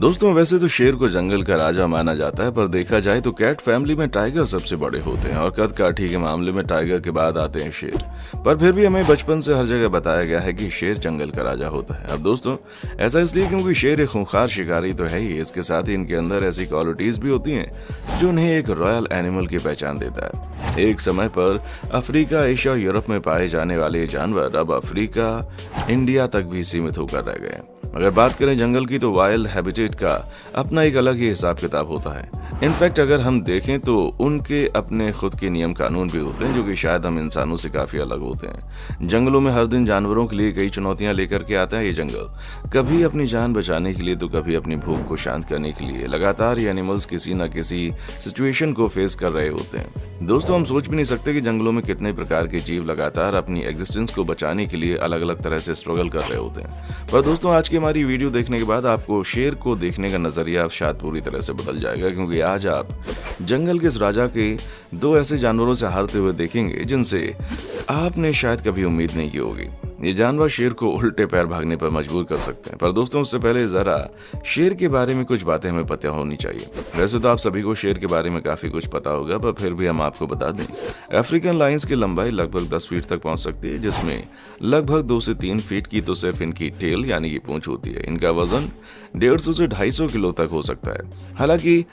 दोस्तों वैसे तो शेर को जंगल का राजा माना जाता है, पर देखा जाए तो कैट फैमिली में टाइगर सबसे बड़े होते हैं और कद काठी के मामले में टाइगर के बाद आते हैं शेर। पर फिर भी हमें बचपन से हर जगह बताया गया है कि शेर जंगल का राजा होता है। अब दोस्तों ऐसा इसलिए क्योंकि शेर एक खूंखार शिकारी तो है ही, इसके साथ ही इनके अंदर ऐसी क्वालिटीज भी होती हैं जो उन्हें एक रॉयल एनिमल की पहचान देता है। एक समय पर अफ्रीका, एशिया और यूरोप में पाए जाने वाले ये जानवर अब अफ्रीका, इंडिया तक भी सीमित होकर रह गए। अगर बात करें जंगल की तो वाइल्ड हैबिटेट का अपना एक अलग ही हिसाब किताब होता है। इनफैक्ट अगर हम देखें तो उनके अपने खुद के नियम कानून भी होते हैं जो कि शायद हम इंसानों से काफी अलग होते हैं। जंगलों में हर दिन जानवरों के लिए कई चुनौतियां लेकर के आता है ये जंगल, कभी अपनी जान बचाने के लिए तो कभी अपनी भूख को शांत करने के लिए। लगातार ये एनिमल्स किसी न किसी सिचुएशन को फेस कर रहे होते हैं। दोस्तों हम सोच भी नहीं सकते कि जंगलों में कितने प्रकार के जीव लगातार अपनी एग्जिस्टेंस को बचाने के लिए अलग अलग तरह से स्ट्रगल कर रहे होते हैं। पर दोस्तों आज की हमारी वीडियो देखने के बाद आपको शेर को देखने का नजरिया शायद पूरी तरह से बदल जाएगा, क्योंकि आज आप जंगल के इस राजा के दो ऐसे जानवरों से हारते हुए देखेंगे जिनसे आपने शायद कभी उम्मीद नहीं की होगी। ये जानवर शेर को उल्टे पैर भागने पर मजबूर कर सकते हैं। पर दोस्तों उससे पहले जरा शेर के बारे में कुछ बातें हमें पता होनी चाहिए। वैसे तो आप सभी को शेर के बारे में काफी कुछ पता होगा, पर फिर भी हम आपको बता दें अफ्रीकन लायंस की लंबाई लगभग 10 फीट तक पहुंच सकती है, जिसमें लगभग 2 से 3 फीट की तो सिर्फ इनकी टेल यानी कि पूंछ होती है। इनका वजन 150 से 250 किलो तक हो सकता है। हालांकि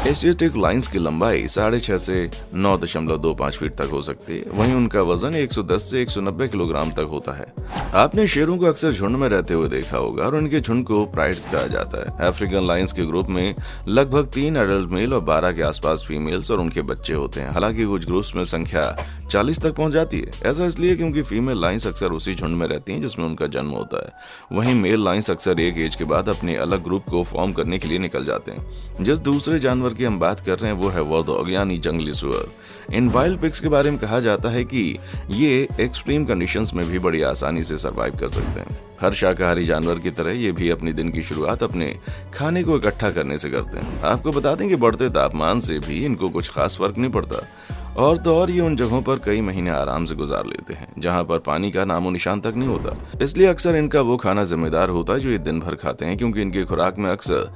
एशियाटिक लायंस की लंबाई 6.5 से 9.25 फीट तक हो सकती है। वहीं उनका वजन 110 से 190 किलोग्राम तक होता है। आपने शेरों को अक्सर झुंड में रहते हुए देखा होगा और उनके झुंड को प्राइड्स कहा जाता है। अफ्रीकन लायंस के ग्रुप में लगभग 3 एडल्ट मेल और 12 के आसपास फीमेल्स और उनके बच्चे होते हैं। हालांकि कुछ ग्रुप्स में संख्या 40 तक पहुंच जाती है। ऐसा इसलिए क्योंकि फीमेल लायंस अक्सर उसी झुंड में रहती हैं जिसमें उनका जन्म होता है। वहीं मेल लायंस अक्सर एक एज के बाद अपने अलग ग्रुप को फॉर्म करने के लिए निकल जाते हैं। जिस दूसरे जानवर की हम बात कर रहे हैं वो है वॉरडॉग यानी जंगली सुअर। इन वाइल्ड पिग्स के बारे में कहा जाता है कि ये एक्सट्रीम कंडीशंस में भी बड़ी आसानी से सरवाइव कर सकते हैं। हर शाकाहारी जानवर की तरह ये भी अपने दिन की शुरुआत अपने खाने को इकट्ठा करने से करते हैं। आपको बता दें कि बढ़ते तापमान से भी इनको कुछ खास फर्क नहीं पड़ता। और तो और ये उन जगहों पर कई महीने आराम से गुजार लेते हैं जहां पर पानी का नामो निशान तक नहीं होता। इसलिए अक्सर इनका वो खाना जिम्मेदार होता है जो ये दिन भर खाते हैं, क्योंकि इनकी खुराक में अक्सर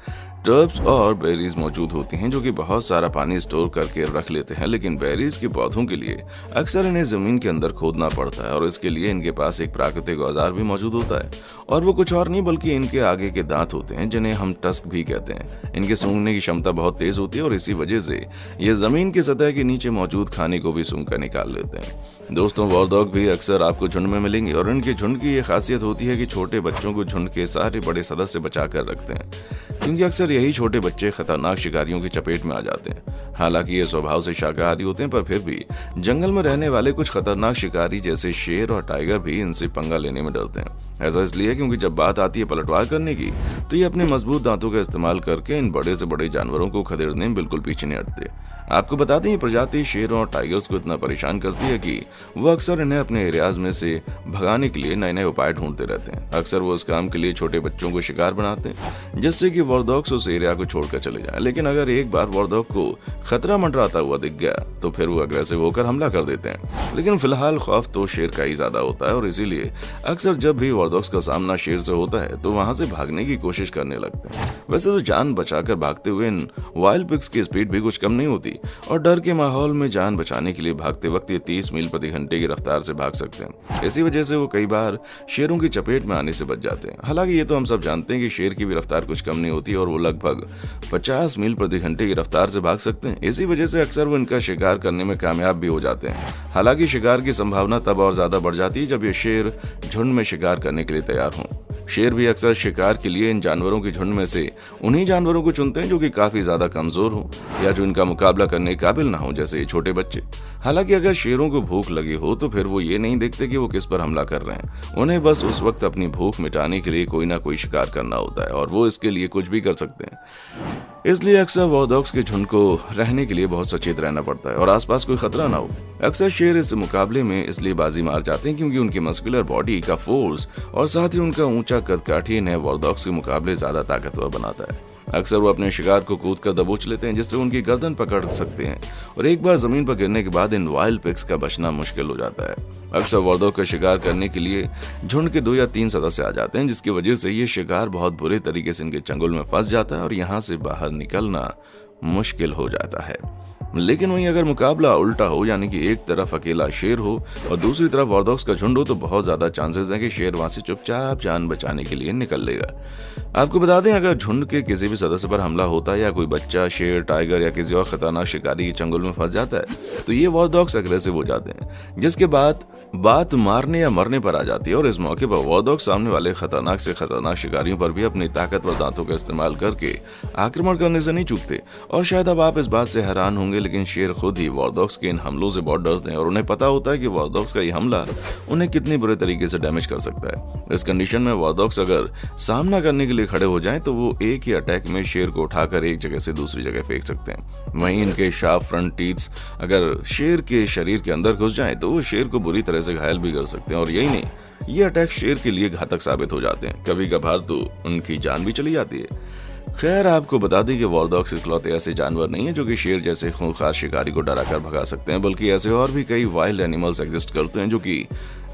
टर्ब्स और बेरीज मौजूद होती हैं जो कि बहुत सारा पानी स्टोर करके रख लेते हैं। लेकिन बेरीज के पौधों के लिए अक्सर इन्हें जमीन के अंदर खोदना पड़ता है और इसके लिए इनके पास एक प्राकृतिक औजार भी मौजूद होता है, और वो कुछ और नहीं बल्कि इनके आगे के दांत होते हैं जिन्हें हम टस्क भी कहते हैं। इनके सूंघने की क्षमता बहुत तेज होती है और इसी वजह से ये जमीन की सतह के नीचे मौजूद खाने को भी सूंघ कर निकाल लेते हैं। दोस्तों वॉरडॉग भी अक्सर आपको झुंड में मिलेंगे और इनके झुंड की ये खासियत होती है कि छोटे बच्चों को झुंड के सारे बड़े सदस्य बचा कर रखते हैं, क्योंकि अक्सर यही छोटे बच्चे खतरनाक शिकारियों की चपेट में आ जाते हैं। हालांकि ये स्वभाव से शाकाहारी होते हैं, पर फिर भी जंगल में रहने वाले कुछ खतरनाक शिकारी जैसे शेर और टाइगर भी इनसे पंगा लेने में डरते हैं। ऐसा इसलिए क्योंकि जब बात आती है पलटवार करने की तो ये अपने मजबूत दांतों का इस्तेमाल करके इन बड़े से बड़े जानवरों को खदेड़ने में बिल्कुल पीछे नहीं हटते। आपको बता दें ये प्रजाति शेरों और टाइगर्स को इतना परेशान करती है कि वो अक्सर इन्हें अपने एरियाज में से भगाने के लिए नए नए उपाय ढूंढते रहते हैं। अक्सर वो इस काम के लिए छोटे बच्चों को शिकार बनाते हैं जिससे कि वॉरडॉग्स उस एरिया को छोड़कर चले जाएं। लेकिन अगर एक बार वॉरडॉग को खतरा मंडराता हुआ दिख गया तो फिर वो अग्रेसिव होकर हमला कर देते हैं। लेकिन फिलहाल खौफ तो शेर का ही ज्यादा होता है और इसीलिए अक्सर जब भी वॉरडॉग्स का सामना शेर से होता है तो वहां से भागने की कोशिश करने लगते हैं। वैसे तो जान बचाकर भागते हुए इन वाइल्ड पिग्स की स्पीड भी कुछ कम नहीं होती और डर के माहौल में जान बचाने के लिए भागते वक्त ये 30 मील प्रति घंटे की रफ्तार से भाग सकते हैं। इसी वजह से वो कई बार शेरों की चपेट में आने से बच जाते हैं। हालांकि ये तो हम सब जानते हैं कि शेर की भी रफ्तार कुछ कम नहीं होती और वो लगभग 50 मील प्रति घंटे की रफ्तार से भाग सकते हैं। इसी वजह से अक्सर वो इनका शिकार करने में कामयाब भी हो जाते हैं। हालांकि शिकार की संभावना तब और ज्यादा बढ़ जाती है जब ये शेर झुंड में शिकार करने के लिए तैयार हों। शेर भी अक्सर शिकार के लिए इन जानवरों के झुंड में से उन्हीं जानवरों को चुनते हैं जो कि काफी ज्यादा कमजोर हो या जो इनका मुकाबला करने के काबिल ना हो, जैसे छोटे बच्चे। हालांकि अगर शेरों को भूख लगी हो तो फिर वो ये नहीं देखते कि वो किस पर हमला कर रहे हैं। उन्हें बस उस वक्त अपनी भूख मिटाने के लिए कोई ना कोई शिकार करना होता है और वो इसके लिए कुछ भी कर सकते हैं। इसलिए अक्सर वॉरडॉग्स के झुंड को रहने के लिए बहुत सचेत रहना पड़ता है और आसपास कोई खतरा ना हो। अक्सर शेर इस मुकाबले में इसलिए बाजी मार जाते हैं क्योंकि उनकी मस्कुलर बॉडी का फोर्स और साथ ही उनका ऊंचा कद काठी इन्हें वॉरडॉग्स के मुकाबले ज्यादा ताकतवर बनाता है। अक्सर वो अपने शिकार को कूद कर दबोच लेते हैं, जिससे उनकी गर्दन पकड़ सकते हैं और एक बार जमीन पर गिरने के बाद इन वाइल्ड पिग्स का बचना मुश्किल हो जाता है। अक्सर वॉरडॉग का शिकार करने के लिए झुंड के 2 या 3 सदस्य आ जाते हैं, जिसकी वजह से ये शिकार बहुत बुरे तरीके से इनके चंगुल में फंस जाता है और यहाँ से बाहर निकलना मुश्किल हो जाता है। लेकिन वहीं अगर मुकाबला उल्टा हो, यानी कि एक तरफ अकेला शेर हो और दूसरी तरफ वॉरडॉग्स का झुंड हो, तो बहुत ज्यादा चांसेस हैं कि शेर वहां से चुपचाप जान बचाने के लिए निकल लेगा। आपको बता दें, अगर झुंड के किसी भी सदस्य पर हमला होता है या कोई बच्चा शेर, टाइगर या किसी और खतरनाक शिकारी के चंगुल में फंस जाता है, तो ये वॉरडॉग्स अग्रेसिव हो जाते हैं, जिसके बाद बात मारने या मरने पर आ जाती है। और इस मौके पर वॉरडॉग सामने वाले खतरनाक से खतरनाक शिकारियों पर भी अपनी ताकतवर दांतों का इस्तेमाल करके आक्रमण करने से नहीं चूकते। और शायद अब आप इस बात से हैरान होंगे, लेकिन शेर खुद ही वॉरडॉग्स के इन हमलों से बहुत डरते हैं और उन्हें पता होता है कि वॉरडॉग्स का ये हमला उन्हें कितनी बुरे तरीके से डैमेज कर सकता है। इस कंडीशन में वॉरडॉग्स अगर सामना करने के लिए खड़े हो जाएं, तो वो एक ही अटैक में शेर को उठाकर एक जगह से दूसरी जगह फेंक सकते हैं। वहीं इनके शार्प फ्रंट टीथ्स अगर शेर के शरीर के अंदर घुस जाएं, तो वो शेर को बुरी तरह से घायल भी कर सकते हैं। और यही नहीं, ये अटैक शेर के लिए घातक साबित हो जाते हैं, कभी कभार तो उनकी जान भी चली जाती है। खैर, आपको बता दें कि वॉरडॉग्स इकलौते ऐसे जानवर नहीं है जो कि शेर जैसे खूंखार शिकारी को डराकर भगा सकते हैं, बल्कि ऐसे और भी कई वाइल्ड एनिमल्स एग्जिस्ट करते हैं जो कि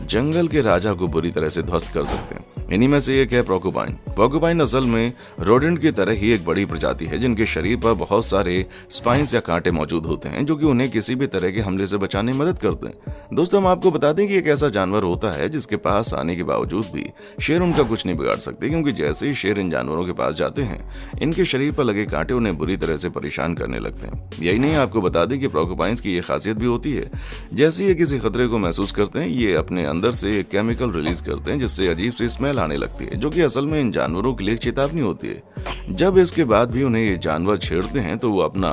जंगल के राजा को बुरी तरह से ध्वस्त कर सकते हैं। इन्हीं में से एक है पोर्क्युपाइन। पोर्क्युपाइन असल में रोडेंट की तरह ही एक बड़ी प्रजाति है, जिनके शरीर पर बहुत सारे स्पाइंस या कांटे मौजूद होते हैं, जो कि उन्हें किसी भी तरह के हमले से बचाने में मदद करते हैं। दोस्तों, हम आपको बता दें कि एक ऐसा जानवर होता है जिसके पास आने के बावजूद भी शेर उनका कुछ नहीं बिगाड़ सकते, क्योंकि जैसे ही शेर इन जानवरों के पास जाते हैं, इनके शरीर पर लगे कांटे उन्हें बुरी तरह से परेशान करने लगते हैं। यही नहीं, आपको बता दें कि पोर्क्युपाइन्स की ये खासियत भी होती है, जैसे ये किसी खतरे को महसूस करते हैं, ये अपने अंदर से एक केमिकल रिलीज करते हैं, जिससे अजीब सी स्मेल आने लगती है, जो कि असल में इन जानवरों के लिए चेतावनी होती है। जब इसके बाद भी उन्हें ये जानवर छेड़ते हैं, तो वो अपना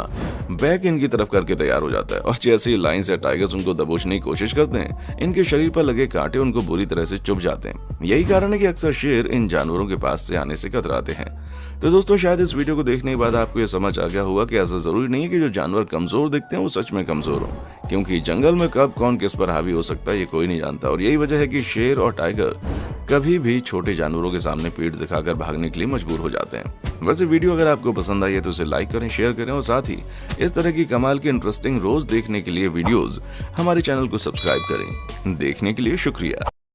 बैक इनकी तरफ करके तैयार हो जाता है और जैसे ही लायंस या टाइगर्स उनको दबोचने की कोशिश करते हैं, इनके शरीर पर लगे कांटे उनको बुरी तरह से चुभ जाते हैं। यही कारण है कि अक्सर शेर इन जानवरों के पास से आने से कतराते हैं। तो दोस्तों, शायद इस वीडियो को देखने के बाद आपको यह समझ आ गया होगा कि ऐसा जरूरी नहीं है कि जो जानवर कमजोर दिखते हैं वो सच में कमजोर हो, क्योंकि जंगल में कब कौन किस पर हावी हो सकता है ये कोई नहीं जानता। और यही वजह है कि शेर और टाइगर कभी भी छोटे जानवरों के सामने पीठ दिखाकर भागने के लिए मजबूर हो जाते हैं। वैसे वीडियो अगर आपको पसंद आई है तो इसे लाइक करें, शेयर करें और साथ ही इस तरह की कमाल के इंटरेस्टिंग रोज देखने के लिए वीडियोस हमारे चैनल को सब्सक्राइब करें। देखने के लिए शुक्रिया।